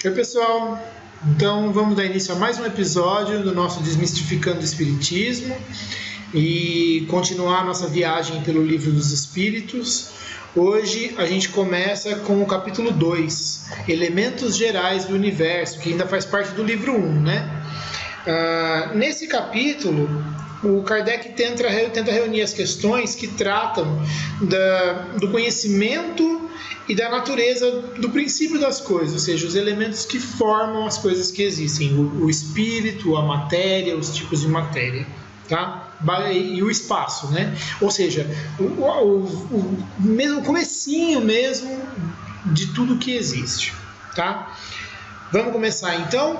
Oi pessoal, então vamos dar início a mais um episódio do nosso Desmistificando o Espiritismo e continuar a nossa viagem pelo Livro dos Espíritos. Hoje a gente começa com o capítulo 2, Elementos Gerais do Universo, que ainda faz parte do livro 1, né? Nesse capítulo, o Kardec tenta reunir as questões que tratam do conhecimento e da natureza do princípio das coisas, ou seja, os elementos que formam as coisas que existem, o espírito, a matéria, os tipos de matéria, tá? E o espaço, né? Ou seja, o comecinho mesmo de tudo que existe, tá? Vamos começar então.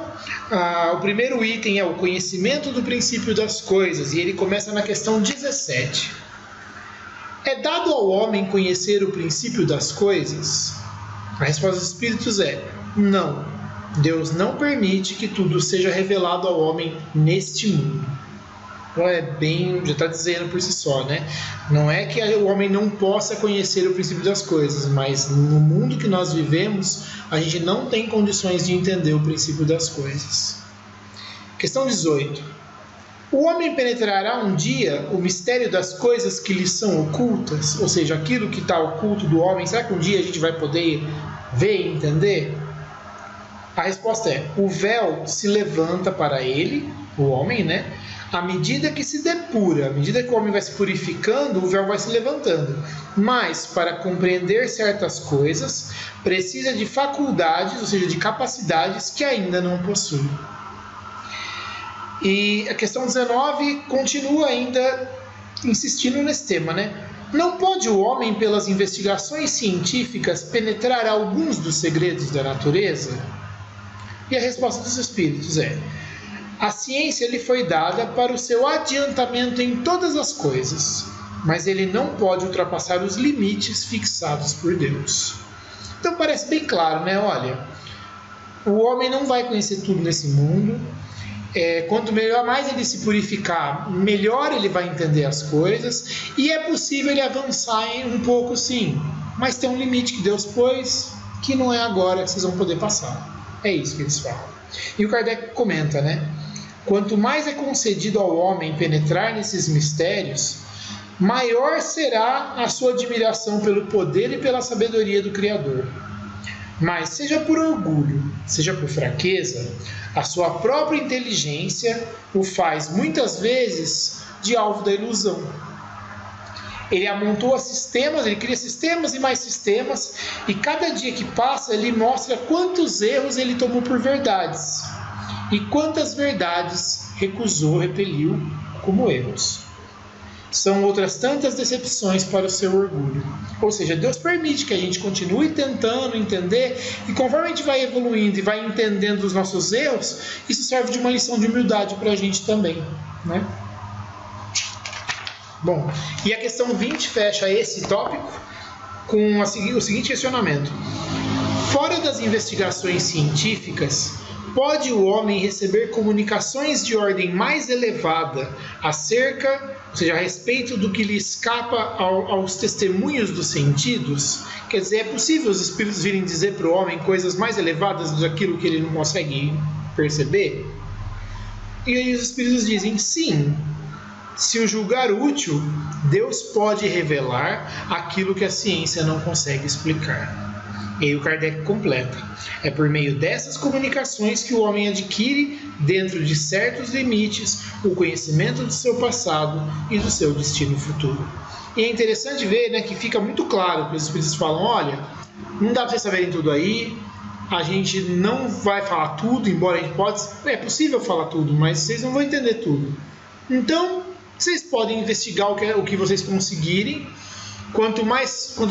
O primeiro item é o conhecimento do princípio das coisas, e ele começa na questão 17. É dado ao homem conhecer o princípio das coisas? A resposta dos espíritos é não. Deus não permite que tudo seja revelado ao homem neste mundo. Então já está dizendo por si só, né? Não é que o homem não possa conhecer o princípio das coisas, mas no mundo que nós vivemos, a gente não tem condições de entender o princípio das coisas. Questão 18. O homem penetrará um dia o mistério das coisas que lhe são ocultas? Ou seja, aquilo que está oculto do homem, será que um dia a gente vai poder ver e entender? A resposta é: o véu se levanta para ele, o homem, né? À medida que se depura, à medida que o homem vai se purificando, o véu vai se levantando. Mas, para compreender certas coisas, precisa de faculdades, ou seja, de capacidades que ainda não possui. E a questão 19 continua ainda insistindo nesse tema, né? Não pode o homem, pelas investigações científicas, penetrar alguns dos segredos da natureza? E a resposta dos espíritos é: a ciência lhe foi dada para o seu adiantamento em todas as coisas, mas ele não pode ultrapassar os limites fixados por Deus. Então parece bem claro, né? Olha, o homem não vai conhecer tudo nesse mundo. Quanto mais ele se purificar, melhor ele vai entender as coisas, e é possível ele avançar um pouco, sim, mas tem um limite que Deus pôs, que não é agora que vocês vão poder passar. É isso que eles falam. E o Kardec comenta, né? Quanto mais é concedido ao homem penetrar nesses mistérios, maior será a sua admiração pelo poder e pela sabedoria do Criador. Mas, seja por orgulho, seja por fraqueza, a sua própria inteligência o faz, muitas vezes, de alvo da ilusão. Ele amontoa sistemas, ele cria sistemas e mais sistemas, e cada dia que passa, ele mostra quantos erros ele tomou por verdades, e quantas verdades recusou, repeliu como erros. São outras tantas decepções para o seu orgulho. Ou seja, Deus permite que a gente continue tentando entender, e conforme a gente vai evoluindo e vai entendendo os nossos erros, isso serve de uma lição de humildade para a gente também, né? Bom, e a questão 20 fecha esse tópico com o seguinte questionamento: fora das investigações científicas, pode o homem receber comunicações de ordem mais elevada ou seja, a respeito do que lhe escapa aos testemunhos dos sentidos? Quer dizer, é possível os espíritos virem dizer para o homem coisas mais elevadas daquilo que ele não consegue perceber? E aí os espíritos dizem sim. Se o julgar útil, Deus pode revelar aquilo que a ciência não consegue explicar. E aí o Kardec completa: é por meio dessas comunicações que o homem adquire, dentro de certos limites, o conhecimento do seu passado e do seu destino futuro. E é interessante ver, né, que fica muito claro que os espíritos falam: olha, não dá para vocês saberem tudo aí, a gente não vai falar tudo, embora a gente é possível falar tudo, mas vocês não vão entender tudo. Então, vocês podem investigar o que vocês conseguirem. Quanto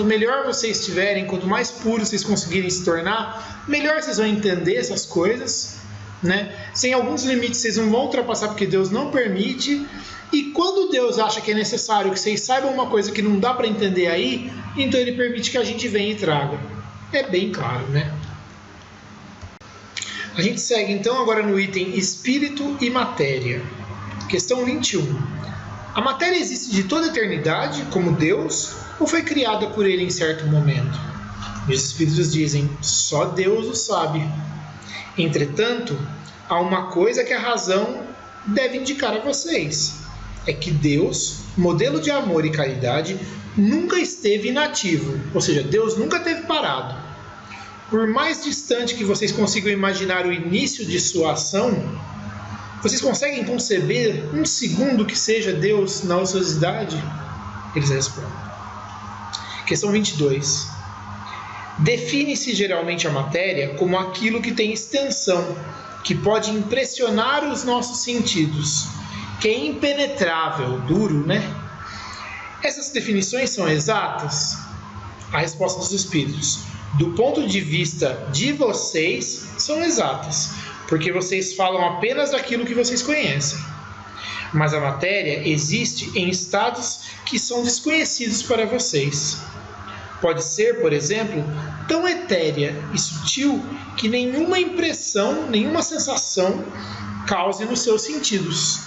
melhor vocês estiverem, quanto mais puros vocês conseguirem se tornar, melhor vocês vão entender essas coisas, né? Sem alguns limites vocês não vão ultrapassar, porque Deus não permite. E quando Deus acha que é necessário que vocês saibam uma coisa que não dá para entender aí, então Ele permite que a gente venha e traga. É bem claro, né? A gente segue então agora no item Espírito e Matéria. Questão 21. A matéria existe de toda a eternidade, como Deus, ou foi criada por Ele em certo momento? E os Espíritos dizem: só Deus o sabe. Entretanto, há uma coisa que a razão deve indicar a vocês. É que Deus, modelo de amor e caridade, nunca esteve inativo. Ou seja, Deus nunca esteve parado. Por mais distante que vocês consigam imaginar o início de sua ação, vocês conseguem conceber um segundo que seja Deus na ociosidade? Eles respondem. Questão 22. Define-se geralmente a matéria como aquilo que tem extensão, que pode impressionar os nossos sentidos, que é impenetrável, duro, né? Essas definições são exatas? A resposta dos espíritos: do ponto de vista de vocês, são exatas, porque vocês falam apenas daquilo que vocês conhecem. Mas a matéria existe em estados que são desconhecidos para vocês. Pode ser, por exemplo, tão etérea e sutil que nenhuma impressão, nenhuma sensação cause nos seus sentidos.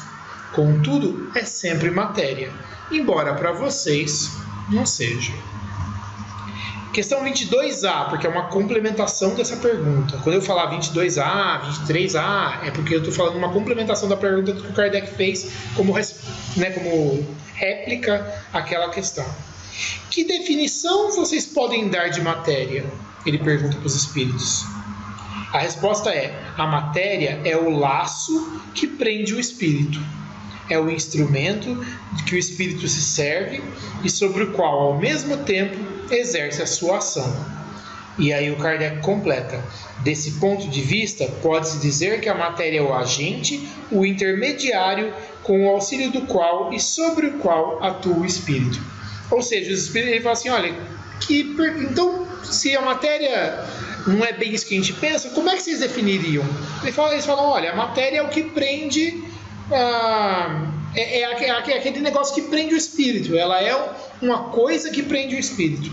Contudo, é sempre matéria, embora para vocês não seja. Questão 22A, porque é uma complementação dessa pergunta. Quando eu falar 22A, 23A, é porque eu estou falando uma complementação da pergunta que o Kardec fez como réplica àquela questão. Que definição vocês podem dar de matéria? Ele pergunta para os espíritos. A resposta é: a matéria é o laço que prende o espírito. É o instrumento de que o espírito se serve e sobre o qual, ao mesmo tempo, exerce a sua ação. E aí o Kardec completa: desse ponto de vista, pode-se dizer que a matéria é o agente, o intermediário, com o auxílio do qual e sobre o qual atua o espírito. Ou seja, ele fala assim: olha, então, se a matéria não é bem isso que a gente pensa, como é que vocês definiriam? Eles falam: olha, a matéria é o que prende, aquele negócio que prende o espírito. Ela é uma coisa que prende o espírito.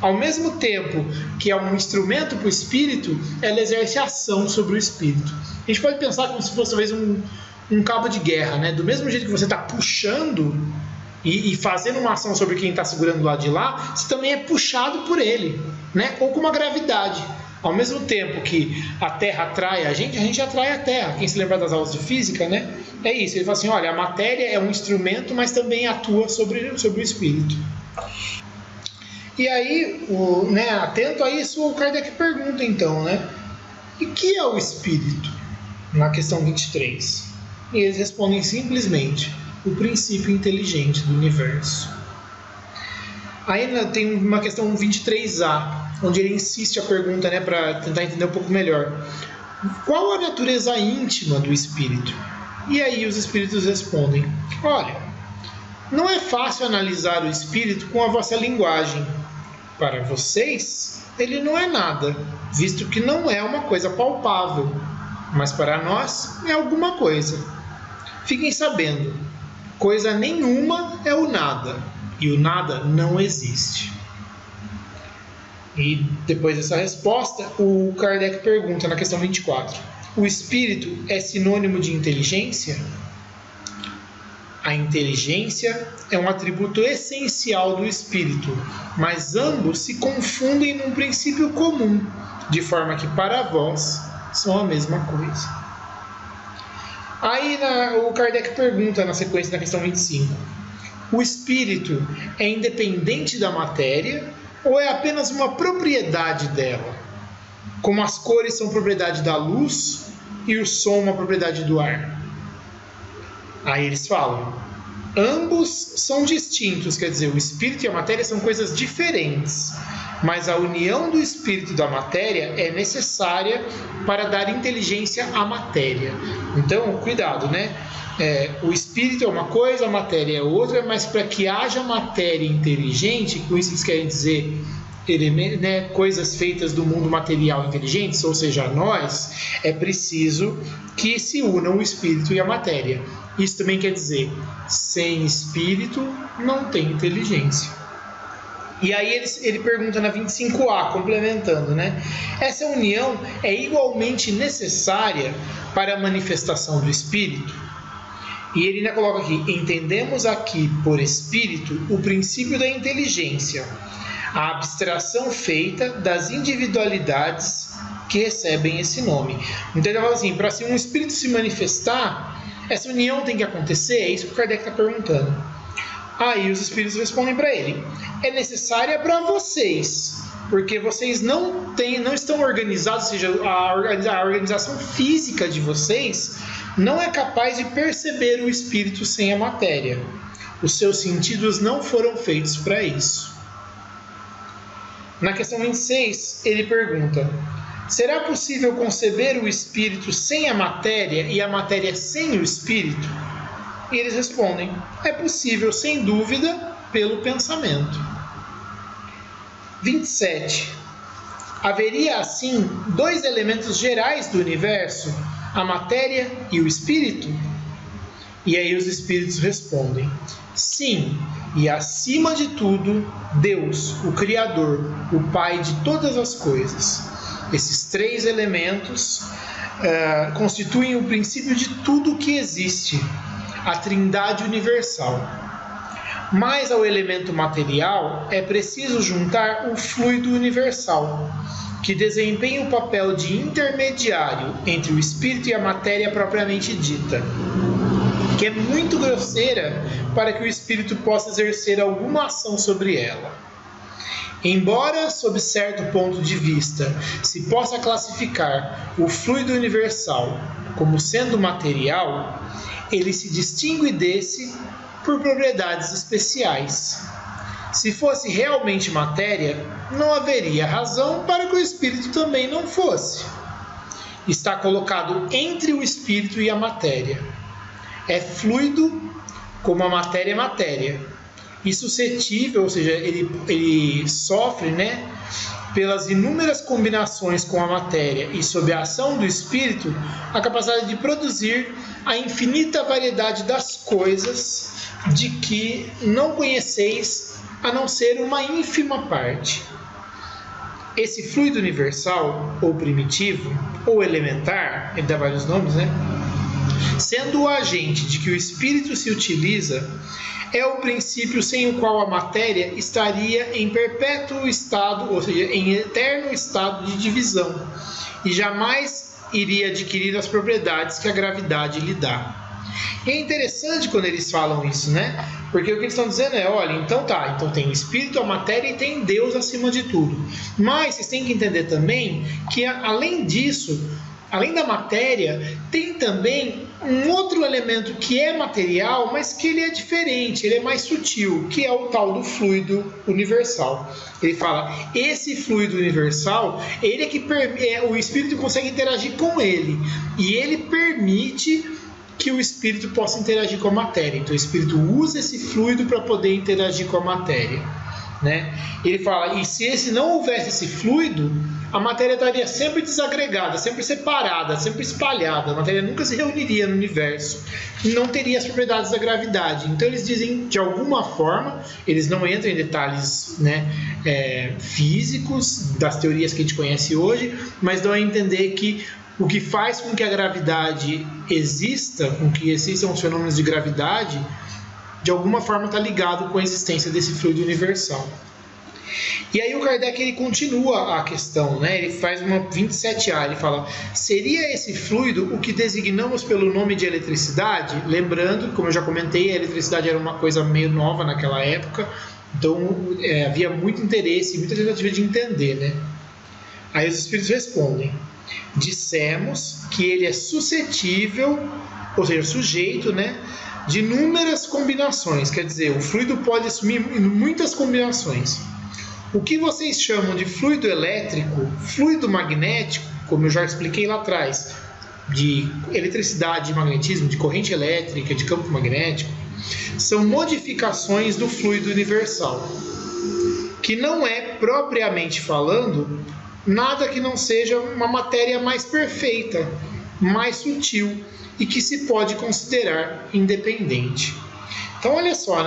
Ao mesmo tempo que é um instrumento para o espírito, ela exerce ação sobre o espírito. A gente pode pensar como se fosse talvez um cabo de guerra, né? Do mesmo jeito que você está puxando e fazendo uma ação sobre quem está segurando do lado de lá, você também é puxado por ele, né? Ou com uma gravidade. Ao mesmo tempo que a Terra atrai a gente atrai a Terra. Quem se lembra das aulas de física, né? É isso. Ele fala assim: olha, a matéria é um instrumento, mas também atua sobre o espírito. E aí, atento a isso, o Kardec pergunta então, né? E o que é o espírito? Na questão 23. E eles respondem simplesmente: o princípio inteligente do universo. Aí tem uma questão 23A, onde ele insiste a pergunta, né, para tentar entender um pouco melhor. Qual a natureza íntima do espírito? E aí os espíritos respondem: olha, não é fácil analisar o espírito com a vossa linguagem. Para vocês, ele não é nada, visto que não é uma coisa palpável, mas para nós é alguma coisa. Fiquem sabendo, coisa nenhuma é o nada, e o nada não existe. E depois dessa resposta, o Kardec pergunta na questão 24: o espírito é sinônimo de inteligência? A inteligência é um atributo essencial do espírito, mas ambos se confundem num princípio comum, de forma que para vós são a mesma coisa. Aí o Kardec pergunta na sequência da questão 25: o espírito é independente da matéria ou é apenas uma propriedade dela? Como as cores são propriedade da luz e o som uma propriedade do ar? Aí eles falam: ambos são distintos, quer dizer, o espírito e a matéria são coisas diferentes, mas a união do espírito e da matéria é necessária para dar inteligência à matéria. Então, cuidado, né? O espírito é uma coisa, a matéria é outra, mas para que haja matéria inteligente, com isso eles querem dizer coisas feitas do mundo material inteligentes, ou seja, nós, é preciso que se unam o espírito e a matéria. Isso também quer dizer, sem espírito não tem inteligência. E aí ele pergunta na 25A, complementando, né? Essa união é igualmente necessária para a manifestação do espírito? E ele ainda coloca aqui: entendemos aqui por espírito o princípio da inteligência, a abstração feita das individualidades que recebem esse nome. Então ele fala assim, para se um espírito se manifestar, essa união tem que acontecer? É isso que o Kardec está perguntando. Aí os espíritos respondem para ele, é necessária para vocês, porque vocês não estão organizados, ou seja, a organização física de vocês não é capaz de perceber o espírito sem a matéria. Os seus sentidos não foram feitos para isso. Na questão 26, ele pergunta, será possível conceber o espírito sem a matéria e a matéria sem o espírito? E eles respondem, é possível, sem dúvida, pelo pensamento. 27. Haveria, assim, dois elementos gerais do universo, a matéria e o espírito? E aí os espíritos respondem, sim, e acima de tudo, Deus, o Criador, o Pai de todas as coisas. Esses três elementos constituem o princípio de tudo o que existe, a Trindade universal. Mas ao elemento material é preciso juntar o fluido universal, que desempenha o papel de intermediário entre o espírito e a matéria propriamente dita, que é muito grosseira para que o espírito possa exercer alguma ação sobre ela. Embora, sob certo ponto de vista, se possa classificar o fluido universal como sendo material, ele se distingue desse por propriedades especiais. Se fosse realmente matéria, não haveria razão para que o espírito também não fosse. Está colocado entre o espírito e a matéria. É fluido como a matéria é matéria. E suscetível, ou seja, ele sofre, pelas inúmeras combinações com a matéria e sob a ação do espírito, a capacidade de produzir a infinita variedade das coisas de que não conheceis, a não ser uma ínfima parte. Esse fluido universal, ou primitivo, ou elementar, ele dá vários nomes, sendo o agente de que o espírito se utiliza, é o princípio sem o qual a matéria estaria em perpétuo estado, ou seja, em eterno estado de divisão, e jamais iria adquirir as propriedades que a gravidade lhe dá. E é interessante quando eles falam isso, Porque o que eles estão dizendo é, olha, então tem o espírito, a matéria e tem Deus acima de tudo. Mas vocês têm que entender também que, além disso, além da matéria, tem também um outro elemento que é material, mas que ele é diferente, ele é mais sutil, que é o tal do fluido universal. Ele fala, esse fluido universal, ele é que o espírito consegue interagir com ele, e ele permite que o espírito possa interagir com a matéria. Então o espírito usa esse fluido para poder interagir com a matéria. Ele fala, e se não houvesse esse fluido, a matéria estaria sempre desagregada, sempre separada, sempre espalhada. A matéria nunca se reuniria no universo e não teria as propriedades da gravidade. Então eles dizem, de alguma forma, eles não entram em detalhes físicos das teorias que a gente conhece hoje, mas dão a entender que o que faz com que a gravidade exista, com que existam os fenômenos de gravidade, de alguma forma está ligado com a existência desse fluido universal. E aí o Kardec ele continua a questão, ele faz uma 27A, ele fala, seria esse fluido o que designamos pelo nome de eletricidade? Lembrando, como eu já comentei, a eletricidade era uma coisa meio nova naquela época, então havia muito interesse, muita tentativa de entender. Aí os espíritos respondem, dissemos que ele é suscetível, ou seja, sujeito, de inúmeras combinações, quer dizer, o fluido pode assumir muitas combinações. O que vocês chamam de fluido elétrico, fluido magnético, como eu já expliquei lá atrás, de eletricidade, de magnetismo, de corrente elétrica, de campo magnético, são modificações do fluido universal, que não é, propriamente falando, nada que não seja uma matéria mais perfeita, mais sutil e que se pode considerar independente. Então olha só,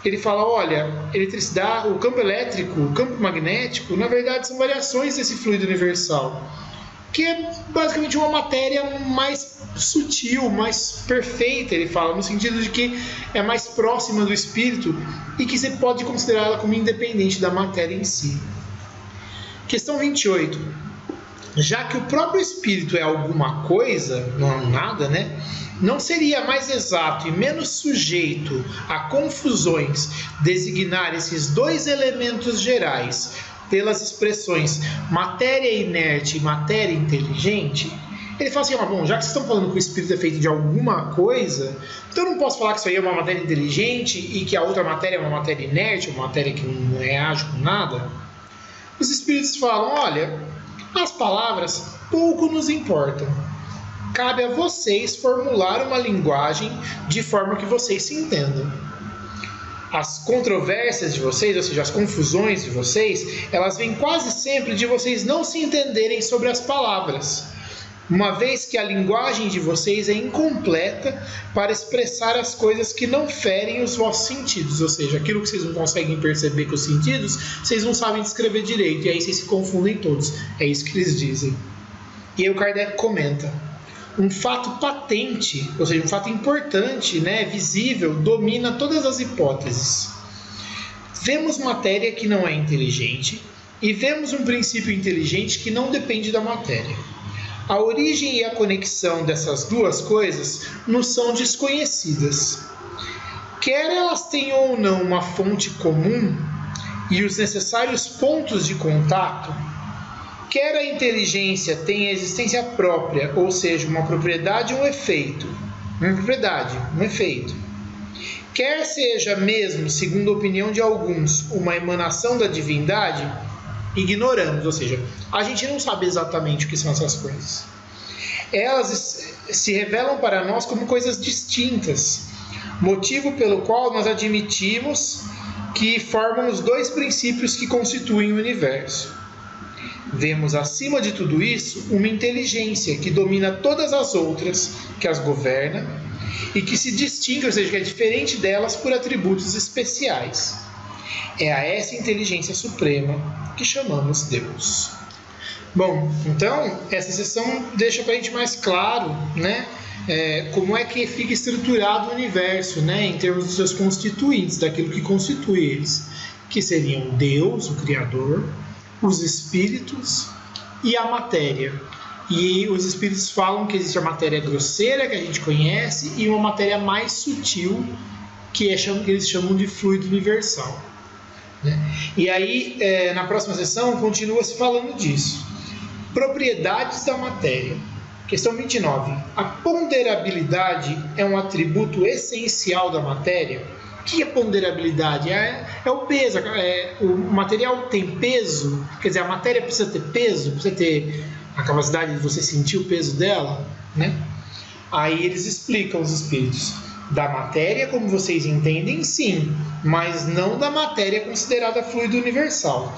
ele fala, olha, eletricidade, o campo elétrico, o campo magnético, na verdade são variações desse fluido universal, que é basicamente uma matéria mais sutil, mais perfeita, ele fala, no sentido de que é mais próxima do espírito e que você pode considerá-la como independente da matéria em si. Questão 28. já que o próprio espírito é alguma coisa, não é nada, né? Não seria mais exato e menos sujeito a confusões designar esses dois elementos gerais pelas expressões matéria inerte e matéria inteligente? Ele fala assim, bom, já que vocês estão falando que o espírito é feito de alguma coisa, então eu não posso falar que isso aí é uma matéria inteligente e que a outra matéria é uma matéria inerte, uma matéria que não reage com nada? Os espíritos falam, olha, as palavras pouco nos importam. Cabe a vocês formular uma linguagem de forma que vocês se entendam. As controvérsias de vocês, ou seja, as confusões de vocês, elas vêm quase sempre de vocês não se entenderem sobre as palavras, uma vez que a linguagem de vocês é incompleta para expressar as coisas que não ferem os vossos sentidos, ou seja, aquilo que vocês não conseguem perceber com os sentidos, vocês não sabem descrever direito, e aí vocês se confundem todos. É isso que eles dizem. E aí o Kardec comenta: um fato patente, ou seja, um fato importante, né, visível, domina todas as hipóteses. Vemos matéria que não é inteligente e vemos um princípio inteligente que não depende da matéria. A origem e a conexão dessas duas coisas nos são desconhecidas. Quer elas tenham ou não uma fonte comum e os necessários pontos de contato, quer a inteligência tenha existência própria, ou seja, uma propriedade ou um efeito, um efeito, quer seja mesmo, segundo a opinião de alguns, uma emanação da divindade, ignoramos, ou seja, a gente não sabe exatamente o que são essas coisas. Elas se revelam para nós como coisas distintas, motivo pelo qual nós admitimos que formam os dois princípios que constituem o universo. Vemos acima de tudo isso uma inteligência que domina todas as outras, que as governa e que se distingue, ou seja, que é diferente delas por atributos especiais. É a essa inteligência suprema que chamamos Deus. Bom, então essa sessão deixa para a gente mais claro, né, como é que fica estruturado o universo, né, em termos dos seus constituintes, daquilo que constitui eles, que seriam Deus, o Criador, os espíritos e a matéria. E os espíritos falam que existe a matéria grosseira, que a gente conhece, e uma matéria mais sutil, que eles chamam de fluido universal. E aí, na próxima sessão, continua se falando disso. Propriedades da matéria. Questão 29. A ponderabilidade é um atributo essencial da matéria? O que é ponderabilidade? É o peso. O material tem peso? Quer dizer, a matéria precisa ter peso? Precisa ter a capacidade de você sentir o peso dela? Né? Aí eles explicam, os espíritos. Da matéria, como vocês entendem, sim, mas não da matéria considerada fluido universal.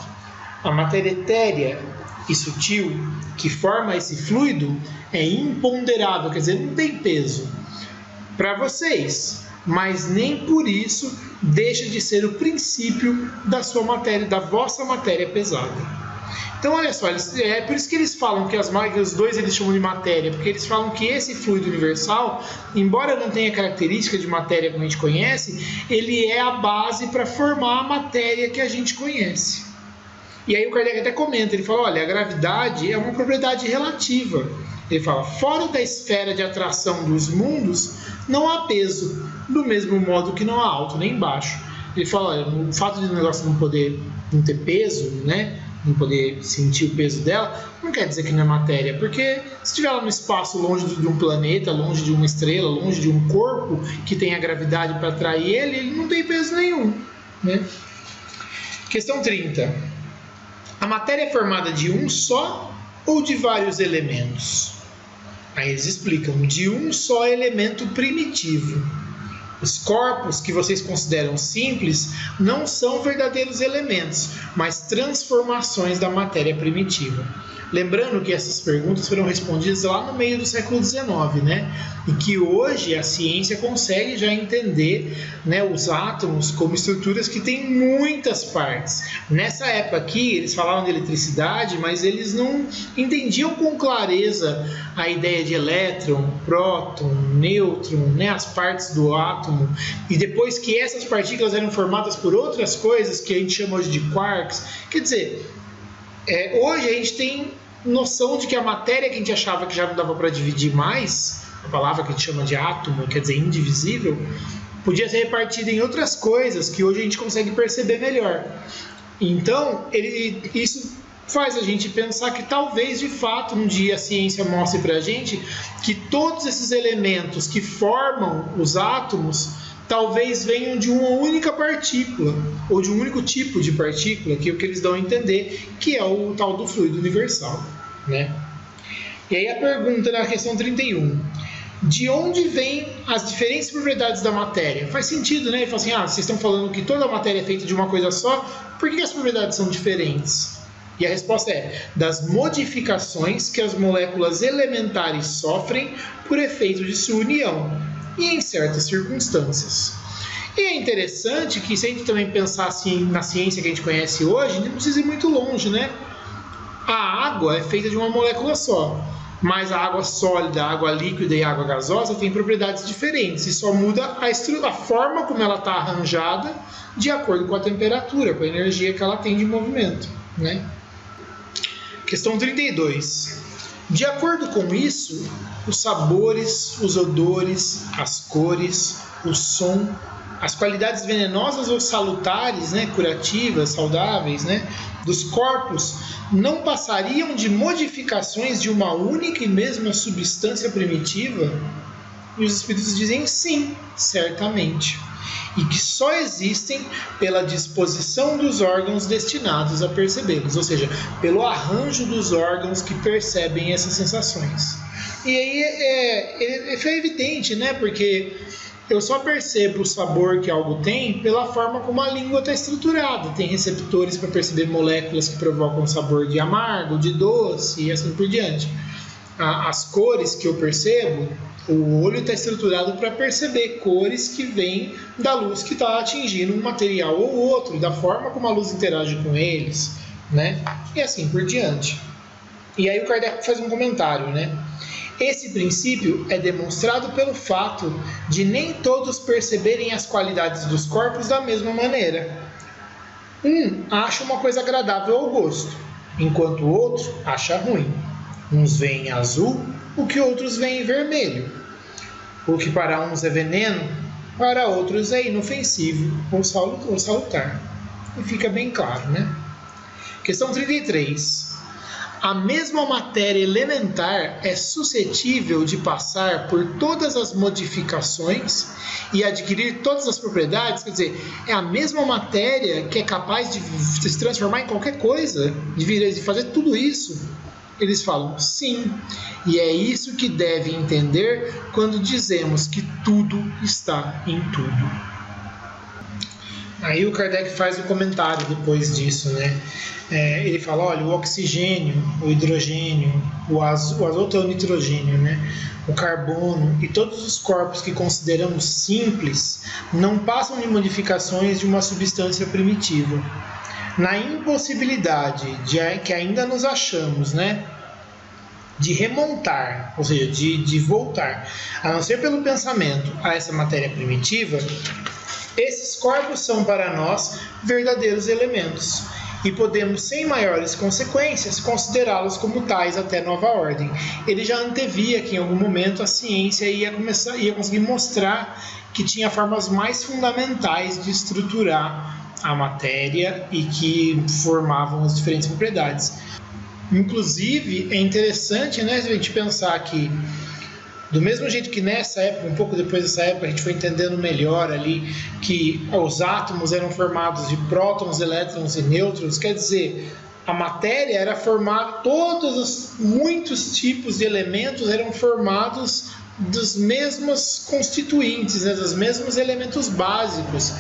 A matéria etérea e sutil que forma esse fluido é imponderável, quer dizer, não tem peso para vocês, mas nem por isso deixa de ser o princípio da sua matéria, da vossa matéria pesada. Então, olha só, é por isso que eles falam que os dois eles chamam de matéria, porque eles falam que esse fluido universal, embora não tenha característica de matéria como a gente conhece, ele é a base para formar a matéria que a gente conhece. E aí o Kardec até comenta, ele fala, olha, a gravidade é uma propriedade relativa. Ele fala, fora da esfera de atração dos mundos, não há peso, do mesmo modo que não há alto nem baixo. Ele fala, olha, o fato de o negócio não ter peso, né? Não poder sentir o peso dela, não quer dizer que não é matéria, porque se estiver lá no espaço, longe de um planeta, longe de uma estrela, longe de um corpo que tem a gravidade para atrair ele não tem peso nenhum, né? Questão 30. A matéria é formada de um só ou de vários elementos? Aí eles explicam, de um só elemento primitivo. Os corpos que vocês consideram simples não são verdadeiros elementos, mas transformações da matéria primitiva. Lembrando que essas perguntas foram respondidas lá no meio do século XIX, né? E que hoje a ciência consegue já entender, né, os átomos como estruturas que têm muitas partes. Nessa época aqui, eles falavam de eletricidade, mas eles não entendiam com clareza a ideia de elétron, próton, nêutron, né, as partes do átomo. E depois que essas partículas eram formadas por outras coisas, que a gente chama hoje de quarks, quer dizer, hoje a gente tem noção de que a matéria que a gente achava que já não dava para dividir mais, a palavra que a gente chama de átomo, quer dizer indivisível, podia ser repartida em outras coisas que hoje a gente consegue perceber melhor. Então, isso faz a gente pensar que talvez, de fato, um dia a ciência mostre para a gente que todos esses elementos que formam os átomos talvez venham de uma única partícula, ou de um único tipo de partícula, que é o que eles dão a entender, que é o tal do fluido universal, né? E aí a pergunta na questão 31, de onde vêm as diferentes propriedades da matéria? Faz sentido, né? Ele fala assim, vocês estão falando que toda a matéria é feita de uma coisa só, por que as propriedades são diferentes? E a resposta é, das modificações que as moléculas elementares sofrem por efeito de sua união, e em certas circunstâncias. E é interessante que, se a gente também pensar assim na ciência que a gente conhece hoje, a gente não precisa ir muito longe, né? A água é feita de uma molécula só, mas a água sólida, a água líquida e a água gasosa têm propriedades diferentes e só muda a forma como ela está arranjada de acordo com a temperatura, com a energia que ela tem de movimento, né? Questão 32. De acordo com isso, os sabores, os odores, as cores, o som, as qualidades venenosas ou salutares, né, curativas, saudáveis, né, dos corpos não passariam de modificações de uma única e mesma substância primitiva? E os espíritos dizem sim, certamente. E que só existem pela disposição dos órgãos destinados a percebê-los, ou seja, pelo arranjo dos órgãos que percebem essas sensações. E aí é evidente, né? Porque eu só percebo o sabor que algo tem pela forma como a língua está estruturada. Tem receptores para perceber moléculas que provocam sabor de amargo, de doce e assim por diante. As cores que eu percebo, o olho está estruturado para perceber cores que vêm da luz que está atingindo um material ou outro, da forma como a luz interage com eles, né? E assim por diante. E aí o Kardec faz um comentário, né? Esse princípio é demonstrado pelo fato de nem todos perceberem as qualidades dos corpos da mesma maneira. Um acha uma coisa agradável ao gosto, enquanto o outro acha ruim. Uns veem azul, o que outros veem vermelho. O que para uns é veneno, para outros é inofensivo ou salutar. E fica bem claro, né? Questão 33. A mesma matéria elementar é suscetível de passar por todas as modificações e adquirir todas as propriedades? Quer dizer, é a mesma matéria que é capaz de se transformar em qualquer coisa, de fazer tudo isso? Eles falam sim, e é isso que deve entender quando dizemos que tudo está em tudo. Aí o Kardec faz um comentário depois disso, né? Ele fala, olha, o oxigênio, o hidrogênio, o azoto é o nitrogênio, né? O carbono e todos os corpos que consideramos simples não passam de modificações de uma substância primitiva. Na impossibilidade que ainda nos achamos, né, de remontar, ou seja, de voltar, a não ser pelo pensamento, a essa matéria primitiva, esses corpos são para nós verdadeiros elementos e podemos, sem maiores consequências, considerá-los como tais até nova ordem. Ele já antevia que em algum momento a ciência ia conseguir mostrar que tinha formas mais fundamentais de estruturar a matéria e que formavam as diferentes propriedades. Inclusive, é interessante, né, a gente pensar que, do mesmo jeito que nessa época, um pouco depois dessa época, a gente foi entendendo melhor ali que os átomos eram formados de prótons, elétrons e nêutrons, quer dizer, a matéria era formada, muitos tipos de elementos eram formados dos mesmos constituintes, né, dos mesmos elementos básicos,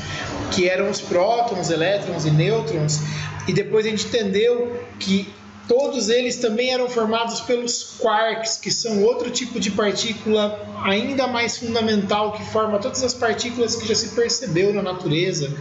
que eram os prótons, elétrons e nêutrons, e depois a gente entendeu que todos eles também eram formados pelos quarks, que são outro tipo de partícula ainda mais fundamental, que forma todas as partículas que já se percebeu na natureza,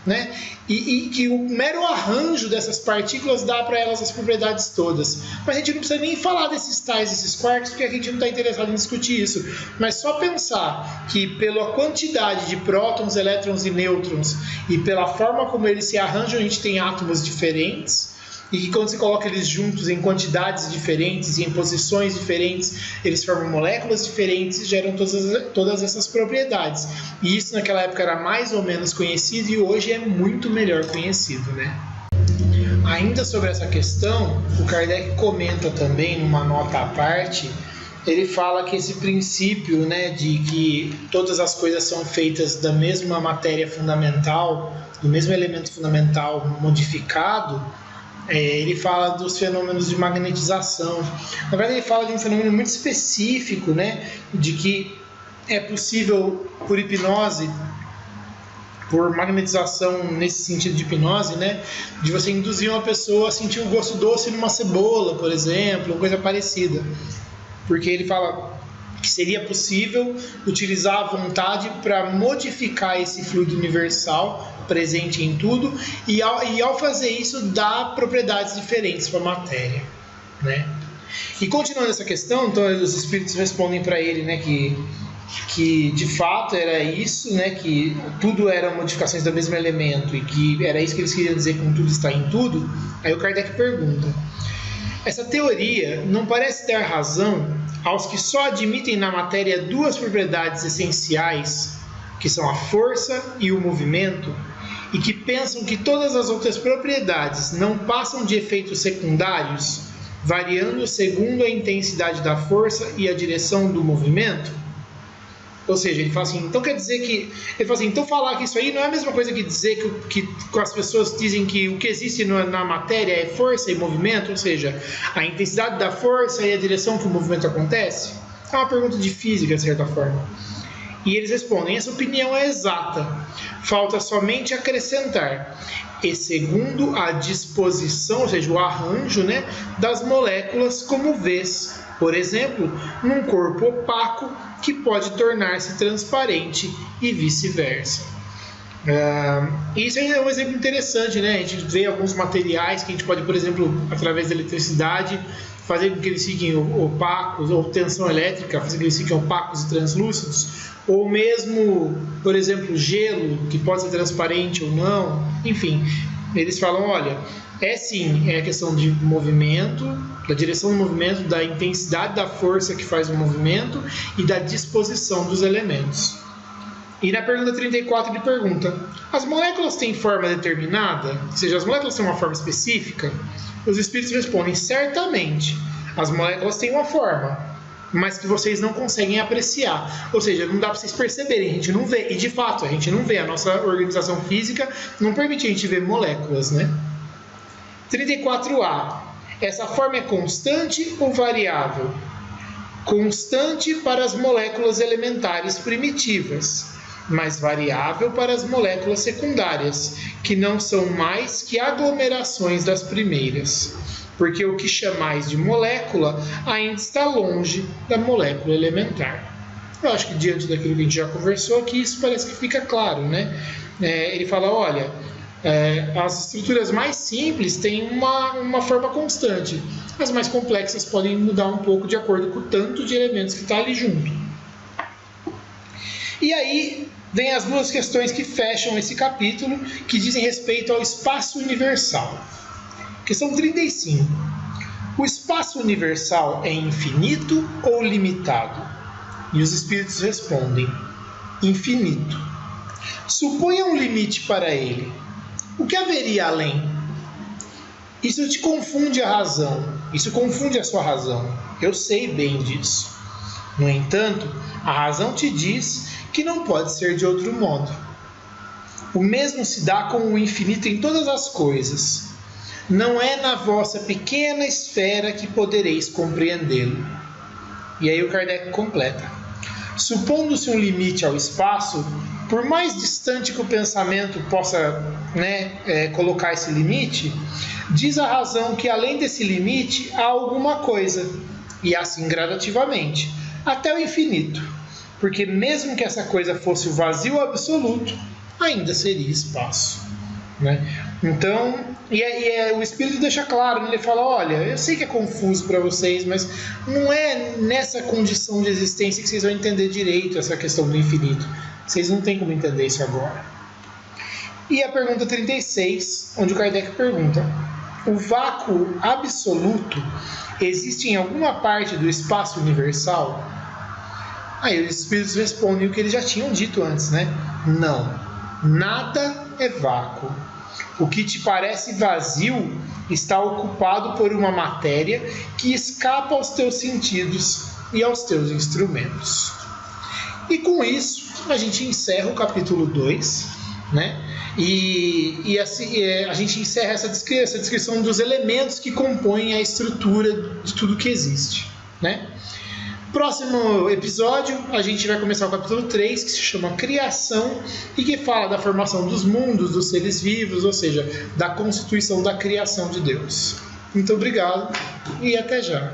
né? E que o mero arranjo dessas partículas dá para elas as propriedades todas. Mas a gente não precisa nem falar desses quarks, porque a gente não está interessado em discutir isso. Mas só pensar que pela quantidade de prótons, elétrons e nêutrons e pela forma como eles se arranjam, a gente tem átomos diferentes. e que quando você coloca eles juntos em quantidades diferentes e em posições diferentes, eles formam moléculas diferentes e geram todas essas propriedades. E isso naquela época era mais ou menos conhecido e hoje é muito melhor conhecido, né? Ainda sobre essa questão, o Kardec comenta também, numa nota à parte, ele fala que esse princípio, né, de que todas as coisas são feitas da mesma matéria fundamental, do mesmo elemento fundamental modificado, ele fala dos fenômenos de magnetização. Na verdade, ele fala de um fenômeno muito específico, né, de que é possível, por hipnose, por magnetização nesse sentido de hipnose, né, de você induzir uma pessoa a sentir o gosto doce numa cebola, por exemplo, ou coisa parecida. Porque ele fala que seria possível utilizar a vontade para modificar esse fluido universal presente em tudo e ao fazer isso dá propriedades diferentes para a matéria, né? E continuando essa questão, então os espíritos respondem para ele, né, que de fato era isso, né, que tudo eram modificações do mesmo elemento e que era isso que eles queriam dizer com tudo está em tudo. Aí o Kardec pergunta: essa teoria não parece ter razão aos que só admitem na matéria duas propriedades essenciais, que são a força e o movimento, e que pensam que todas as outras propriedades não passam de efeitos secundários, variando segundo a intensidade da força e a direção do movimento? Ou seja, ele fala assim, então quer dizer que... Ele fala assim, então falar que isso aí não é a mesma coisa que dizer que as pessoas dizem que o que existe na matéria é força e movimento, ou seja, a intensidade da força e a direção que o movimento acontece? É uma pergunta de física, de certa forma. E eles respondem, essa opinião é exata, falta somente acrescentar, e segundo a disposição, ou seja, o arranjo, né, das moléculas, como vês, por exemplo, num corpo opaco que pode tornar-se transparente e vice-versa. Isso é um exemplo interessante, né? A gente vê alguns materiais que a gente pode, por exemplo, através da eletricidade, fazer com que eles fiquem opacos, ou tensão elétrica, fazer com que eles fiquem opacos e translúcidos, ou mesmo, por exemplo, gelo, que pode ser transparente ou não. Enfim, eles falam, olha, é a questão de movimento, da direção do movimento, da intensidade da força que faz o movimento e da disposição dos elementos. E na pergunta 34 ele pergunta, as moléculas têm forma determinada? Ou seja, as moléculas têm uma forma específica? Os espíritos respondem, certamente, as moléculas têm uma forma, mas que vocês não conseguem apreciar. Ou seja, não dá para vocês perceberem, a gente não vê. E de fato, a gente não vê. A nossa organização física não permite a gente ver moléculas, né? 34A. Essa forma é constante ou variável? Constante para as moléculas elementares primitivas, mas variável para as moléculas secundárias, que não são mais que aglomerações das primeiras. Porque o que chamais de molécula ainda está longe da molécula elementar. Eu acho que diante daquilo que a gente já conversou aqui, isso parece que fica claro, né? Ele fala, olha, as estruturas mais simples têm uma forma constante. As mais complexas podem mudar um pouco de acordo com o tanto de elementos que está ali junto. E aí vem as duas questões que fecham esse capítulo, que dizem respeito ao espaço universal. Questão 35. O espaço universal é infinito ou limitado? E os espíritos respondem, infinito. Suponha um limite para ele. O que haveria além? Isso te confunde a razão. Isso confunde a sua razão. Eu sei bem disso. No entanto, a razão te diz que não pode ser de outro modo. O mesmo se dá com o infinito em todas as coisas. Não é na vossa pequena esfera que podereis compreendê-lo. E aí o Kardec completa. Supondo-se um limite ao espaço, por mais distante que o pensamento possa colocar esse limite, diz a razão que além desse limite há alguma coisa, e assim gradativamente, até o infinito, porque mesmo que essa coisa fosse o vazio absoluto, ainda seria espaço. Né? Então, o Espírito deixa claro, ele fala, olha, eu sei que é confuso para vocês, mas não é nessa condição de existência que vocês vão entender direito essa questão do infinito. Vocês não têm como entender isso agora. E a pergunta 36, onde o Kardec pergunta, o vácuo absoluto existe em alguma parte do espaço universal? Aí os espíritos respondem o que eles já tinham dito antes, né? Não, nada é vácuo. O que te parece vazio está ocupado por uma matéria que escapa aos teus sentidos e aos teus instrumentos. E com isso, a gente encerra o capítulo 2, né? E assim, a gente encerra essa descrição dos elementos que compõem a estrutura de tudo que existe, né? Próximo episódio, a gente vai começar o capítulo 3, que se chama Criação, e que fala da formação dos mundos, dos seres vivos, ou seja, da constituição da criação de Deus. Muito obrigado e até já.